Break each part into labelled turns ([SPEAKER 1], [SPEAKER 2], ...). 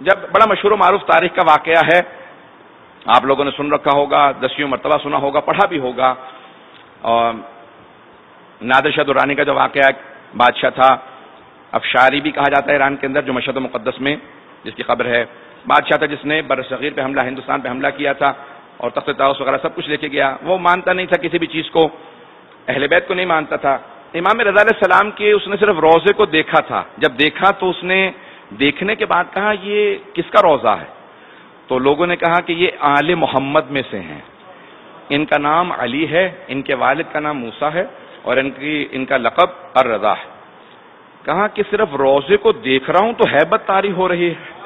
[SPEAKER 1] جب بڑا مشہور و معروف تاریخ کا واقعہ ہے، آپ لوگوں نے سن رکھا ہوگا، 10ویں مرتبہ سنا ہوگا، پڑھا بھی ہوگا. اور نادر شاہ درانی کا جو واقعہ ایک بادشاہ تھا، افشاری بھی کہا جاتا ہے ایران کے اندر، جو مشہد مقدس میں جس کی قبر ہے. بادشاہ تھا جس نے بر صغیر پہ حملہ، ہندوستان پہ حملہ کیا تھا اور تخت طاؤس وغیرہ سب کچھ لے کے گیا. وہ مانتا نہیں تھا کسی بھی چیز کو، اہل بیت کو نہیں مانتا تھا. امام رضا علیہ السلام کے اس نے صرف روضے کو دیکھا تھا. جب دیکھا تو اس نے دیکھنے کے بعد کہا یہ کس کا روضہ ہے؟ تو لوگوں نے کہا کہ یہ آل محمد میں سے ہیں، ان کا نام علی ہے، ان کے والد کا نام موسیٰ ہے اور ان کا لقب الرضا ہے. کہا کہ صرف روضے کو دیکھ رہا ہوں تو ہیبت طاری ہو رہی ہے،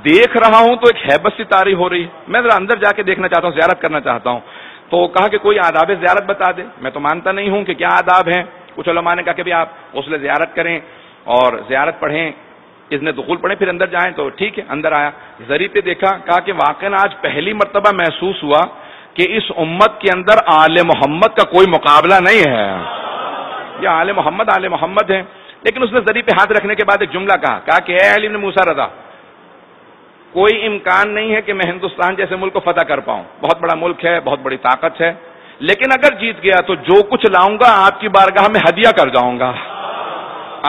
[SPEAKER 1] دیکھ رہا ہوں تو ایک ہیبت سی طاری ہو رہی ہے. میں ذرا اندر جا کے دیکھنا چاہتا ہوں، زیارت کرنا چاہتا ہوں. تو کہا کہ کوئی آداب زیارت بتا دے. میں تو مانتا نہیں ہوں کہ کیا آداب ہیں. کچھ علماء نے کہا کہ بھی آپ غسل زیارت کریں اور زیارت پڑھیں، اذن دخول پڑھیں، پھر اندر جائیں. تو ٹھیک ہے، اندر آیا، زری پہ دیکھا. کہا کہ واقعا آج پہلی مرتبہ محسوس ہوا کہ اس امت کے اندر آل محمد کا کوئی مقابلہ نہیں ہے. یہ آل محمد ہے. لیکن اس نے زری پہ ہاتھ رکھنے کے بعد ایک جملہ کہا کہ اے علی بن موسیٰ رضا، کوئی امکان نہیں ہے کہ میں ہندوستان جیسے ملک کو فتح کر پاؤں. بہت بڑا ملک ہے، بہت بڑی طاقت ہے، لیکن اگر جیت گیا تو جو کچھ لاؤں گا آپ کی بارگاہ میں ہدیہ کر جاؤں گا.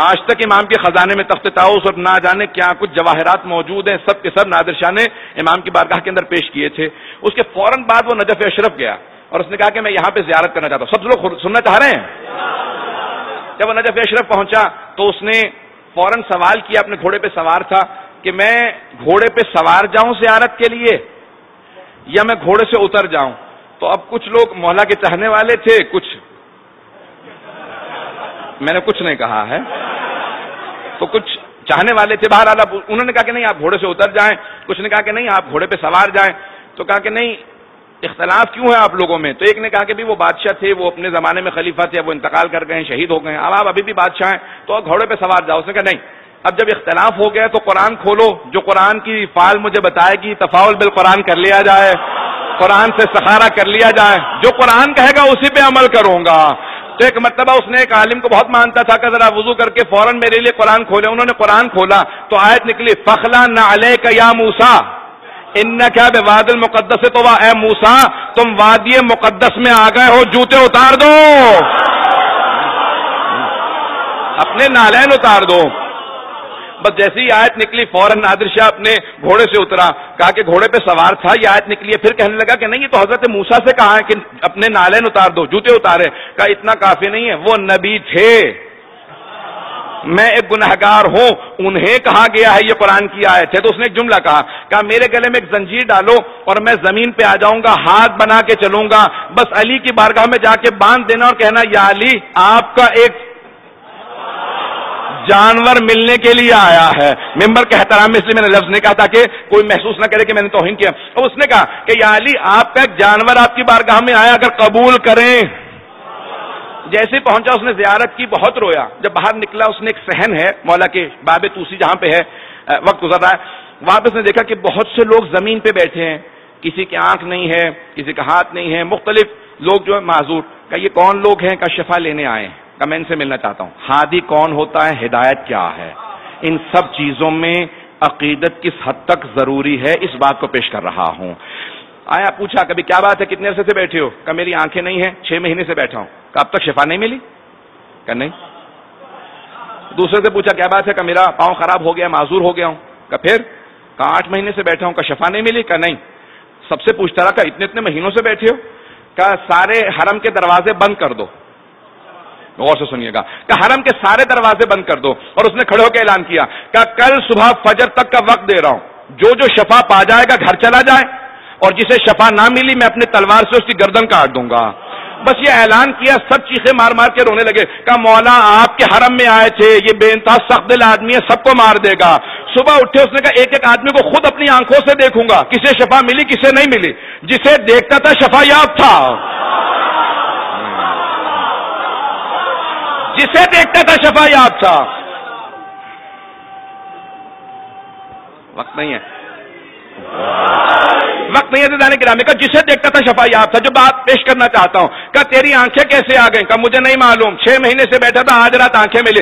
[SPEAKER 1] آج تک امام کے خزانے میں تخت طاؤس اور نہ جانے کیا کچھ جواہرات موجود ہیں، سب کے سب نادر شاہ نے امام کی بارگاہ کے اندر پیش کیے تھے. اس کے فوراً بعد وہ نجف اشرف گیا اور اس نے کہا کہ میں یہاں پہ زیارت کرنا چاہتا ہوں. سب لوگ سننا چاہ رہے ہیں؟ جب وہ نجف اشرف پہنچا تو اس نے فوراً سوال کیا، اپنے گھوڑے پہ سوار تھا، کہ میں گھوڑے پہ سوار جاؤں زیارت کے لیے یا میں گھوڑے سے اتر جاؤں؟ تو اب کچھ لوگ مولا کے چاہنے والے تھے، کچھ میں نے کچھ نہیں کہا ہے، تو کچھ چاہنے والے تھے. باہر انہوں نے کہا کہ نہیں آپ گھوڑے سے اتر جائیں، کچھ نے کہا کہ نہیں آپ گھوڑے پہ سوار جائیں. تو کہا کہ نہیں، اختلاف کیوں ہے آپ لوگوں میں؟ تو ایک نے کہا کہ بھی وہ بادشاہ تھے، وہ اپنے زمانے میں خلیفہ تھے، وہ انتقال کر گئے ہیں، شہید ہو گئے ہیں، اب آپ ابھی بھی بادشاہ ہیں تو گھوڑے پہ سوار جاؤ. اس نے کہا نہیں، اب جب اختلاف ہو گیا تو قرآن کھولو، جو قرآن کی فعال مجھے بتائے گی تفاعل بالقرآن کر لیا جائے، قرآن سے سخارا کر لیا جائے، جو قرآن کہے گا اسی پہ عمل کروں گا. تو ایک مرتبہ اس نے ایک عالم کو بہت مانتا تھا کہ ذرا وضو کر کے فوراً میرے لیے قرآن کھولے. انہوں نے قرآن کھولا تو آیت نکلی فخلا نعلیک یا موسیٰ انک بواد المقدس طویٰ، اے موسیٰ تم وادی مقدس میں آ گئے ہو، جوتے اتار دو، اپنے نالین اتار دو. بس جیسی ہی آیت نکلی فوراً نادر شاہ اپنے گھوڑے سے اترا. کہا کہ گھوڑے پہ سوار تھا، یہ آیت نکلی ہے. پھر کہنے لگا کہ نہیں، یہ تو حضرت موسیٰ سے کہا ہے کہ اپنے نالین اتار دو، جوتے اتارے. کہا اتنا کافی نہیں ہے، وہ نبی تھے، میں ایک گنہگار ہوں، انہیں کہا گیا ہے یہ قرآن کی آیت ہے. تو اس نے ایک جملہ کہا میرے گلے میں ایک زنجیر ڈالو اور میں زمین پہ آ جاؤں گا، ہاتھ بنا کے چلوں گا، بس علی کی بارگاہ میں جا کے باندھ دینا اور کہنا یا علی آپ کا ایک جانور ملنے کے لیے آیا ہے. ممبر کے احترام میں اس لیے میں نے لفظ نہیں کہا تاکہ کوئی محسوس نہ کرے کہ میں نے توہین کیا. اور اس نے کہا کہ یا علی آپ کا ایک جانور آپ کی بارگاہ میں آیا، اگر قبول کریں. جیسے پہنچا اس نے زیارت کی، بہت رویا. جب باہر نکلا اس نے ایک صحن ہے مولا کے باب توسی جہاں پہ ہے، وقت گزر رہا ہے، وہاں پہ اس نے دیکھا کہ بہت سے لوگ زمین پہ بیٹھے ہیں، کسی کی آنکھ نہیں ہے، کسی کا ہاتھ نہیں ہے، مختلف لوگ جو ہے معذور. کہ یہ کون لوگ ہیں؟ کہ شفا لینے آئے ہیں. کہ میں ان سے ملنا چاہتا ہوں. ہادی کون ہوتا ہے؟ ہدایت کیا ہے؟ ان سب چیزوں میں عقیدت کس حد تک ضروری ہے، اس بات کو پیش کر رہا ہوں. آیا پوچھا کبھی کیا بات ہے، کتنے عرصے سے بیٹھے ہو؟ کہ میری آنکھیں نہیں ہیں، 6 مہینے سے بیٹھا ہوں. کہ اب تک شفا نہیں ملی؟ کہ نہیں. دوسرے سے پوچھا کیا بات ہے؟ کہ میرا پاؤں خراب ہو گیا، معذور ہو گیا ہوں. کہ پھر؟ کہ 8 مہینے سے بیٹھا ہوں. کہ شفا نہیں ملی؟ کہ نہیں. سب سے پوچھتا رہا کہ اتنے مہینوں سے بیٹھے ہو؟ کہ سارے حرم کے دروازے بند کر دو. غور سے سنیے گا. کہ حرم کے سارے دروازے بند کر دو. اور اس نے کھڑے ہو کے اعلان کیا کہ کل صبح فجر تک کا وقت دے رہا ہوں، جو شفا پا جائے گا گھر چلا جائے، اور جسے شفا نہ ملی میں اپنے تلوار سے اس کی گردن کاٹ دوں گا. بس یہ اعلان کیا، سب چیخیں مار مار کے رونے لگے. کہ مولا آپ کے حرم میں آئے تھے، یہ بے انتہا سخت دل آدمی ہے، سب کو مار دے گا. صبح اٹھے اس نے کہا ایک ایک آدمی کو خود اپنی آنکھوں سے دیکھوں گا، کسے شفا ملی کسے نہیں ملی. جسے دیکھتا تھا شفا یاب تھا، جسے دیکھتا تھا شفا یاب تھا. وقت نہیں ہے دانے گرامی کا. جسے دیکھتا تھا شفا یاب تھا. جو بات پیش کرنا چاہتا ہوں کہ تیری آنکھیں کیسے آ گئیں؟ کہ مجھے نہیں معلوم، 6 مہینے سے بیٹھا تھا، آج رات آنکھیں ملی.